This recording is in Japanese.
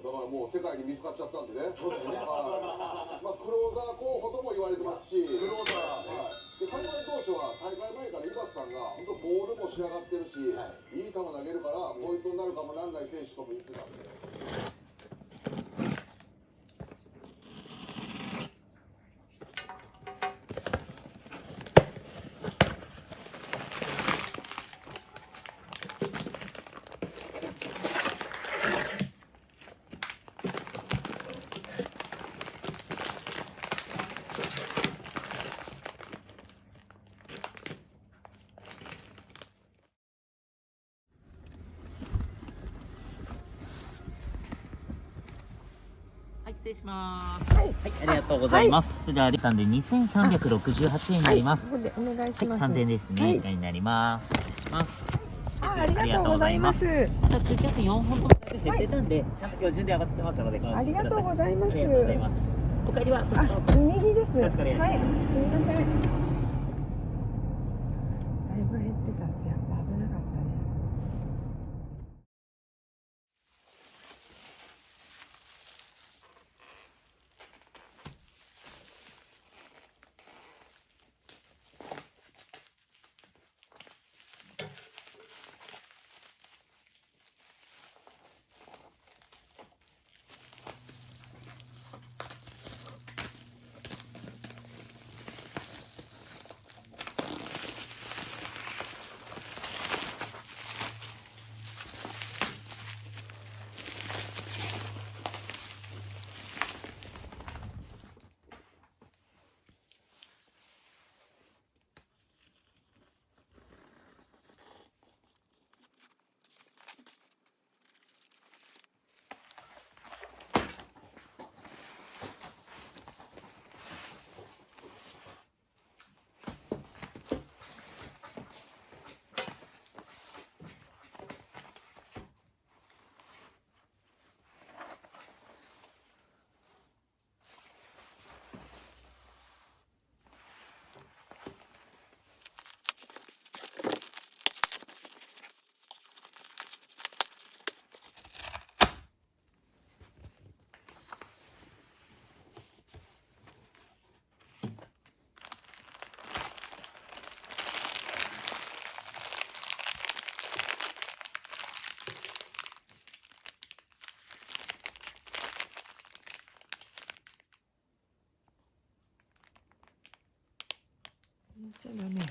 だからもう世界に見つかっちゃったんでね。そうだよね。はい。まあクローザー候補とも言われてますし、クローザー。で開幕当初は大会前から井端さんが本当ボールも仕上がってるし、いい球投げるからポイントになるかもなんない選手とも言ってたんで。はい、失礼します。はい、ありがとうございます。それではリさんで2368円になります。ここでお願いします。はい、3000円ですね。はい以下になります。失礼します。ありがとうございます。また追加4本とも減ってたんで、ちゃんと標準で上がってますので、ありがとうございます。ありがとうございます。お帰りは、右です。よろしくお願いします。はい、すみません。だいぶ減ってたってやっぱ危なかったね。じゃダメよ。